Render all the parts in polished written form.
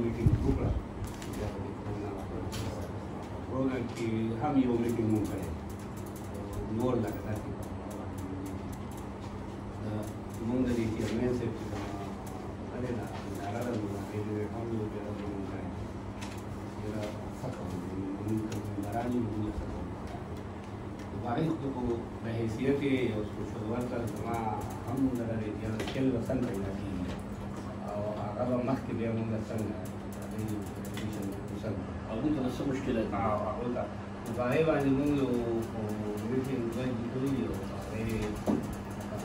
meeting وکړه کورونا کې هم یو میټینګ مو کړی نور لکه داسې زمونږ د دې چیرمین صاحب چې کومه ده اداره ده نو هغې د هم یو بیا مونږ کړی ډېره سخته مونږ ممبران یو مونږ سره هغې خو په حیثیت یو سوشل ورکر زما هم دغه دی چې شل وسن پیدا کېږي او هغه به مخکې بیا مونږ څنګه هغوی ته څه مشکلات دي؟ هغوی ته نو په هغې باندې مونږ یو میټینګ جوړ کړي دي او هغې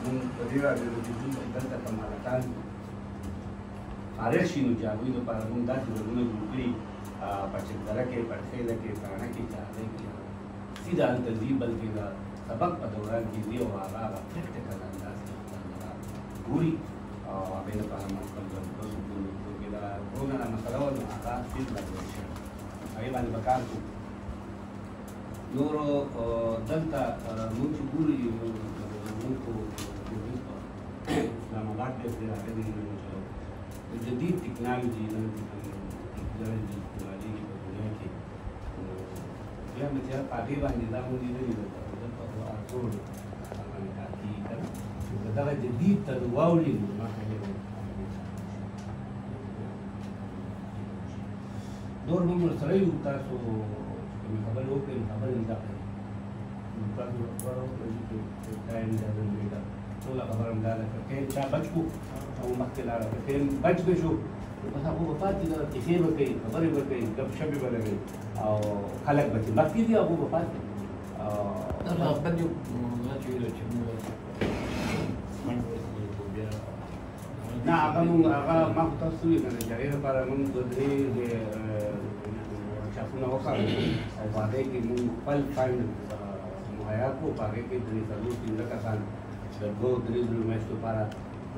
مونږ په دې راځو چې دلته کوم حالتان فارغ شي نو چې هغوی لپاره مونږ داسې ځایونه جوړ کړي په چکدره کې پړخېله کې تاڼه کې چې هغې کې سیده هلته ځي بلکې د سبق په دوران کې ځي او هغه پریکټیکل انداز کې ګوري او هغې لپاره موږ خپل بندوبست وکړو چې دا کورونا دا مسله وه نو هغه ډېر لګول شوی هغې باندې به کار کوو نورو دلته موږ چې ګورو موږ خو اسلام آباد کې پرې راغلي یو د جدید ټکنالوژي نن ټکنالوژي استعمالېږي په دنیا کې بیا مې چې په هغې باندې دا مونږ لیدلي ده دلته خو ټول باندې کار کېږي که نه که دغه جدید ته واوړي نو ما ته نور موږ ورسره یو تاسو کومې خبرې وکړئ نو خبرې زده کړئ نو تاسو خبره وکړئ چې ټایم doesn't matter ټوله خبره همدا ده که ټایم چا بچ کړو او مخکې لاړه که ټایم بچ به شو نو بس هغه به پاتې ده کیسې به کوي خبرې به کوي ګپ شپې به لګوي او خلک به چې مخکې دي هغه به پاتې نه هغه مونږ هغه ما خو تاسو وویل که نه چې هغې لپاره مونږ دوه درې ورکشاپونه وکړل او په هغې کې مونږ خپل فنډ مهیا کړو په هغې کې درې څلور پنځه کسان د دوه درې میاشتو لپاره د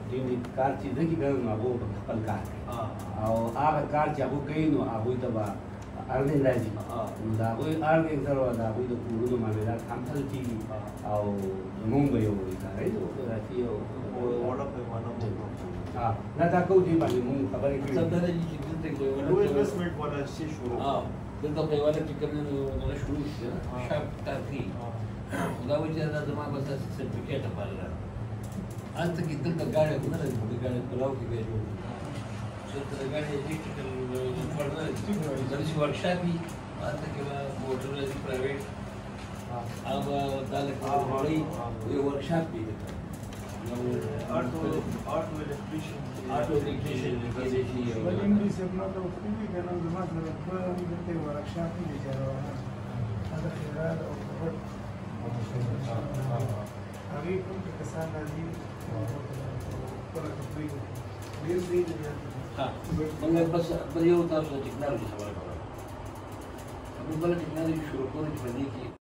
دې کار چې زه کې کوم نو هغو خپل کار کوي او هغه کار چې هغوی کوي نو هغوی ته به ارننګ راځي نو د هغوی ارننګ سره به د هغوی د کورونو معاملات هم حل کېږي او زمونږ به یو ادارې راشي او نه دا کوو دې باندې مونږ خبرې کړې دلته په یوه چې کوم دغه شروع شي شاپ تاریخي دا وایي چې دا زما بس داسې سرټیفیکېټ لپاره ده هلته کې دلته ګاډۍ خو نه لري خو د ګاډۍ پلاو کې بیا جوړ دلته د ګاډۍ الکټریکل موټر نه لري داسې ورکشاپ وي هلته کې به موټرونه دي پرایویټ هغه دا لکه وړۍ یو ورکشاپ وي دلته auto electrician کېدای شي بل انګلیس یې نه ته وکړي کنه زما سره په دې ورکشاپ کې جوړه هغه خیرات او خبر هغه کوم کسان راځي پر تطبیق ډیر دی ها موږ بس بل یو تاسو ټیکنالوژي خبره کوو موږ بل ټیکنالوژي شروع کوو چې په دې کې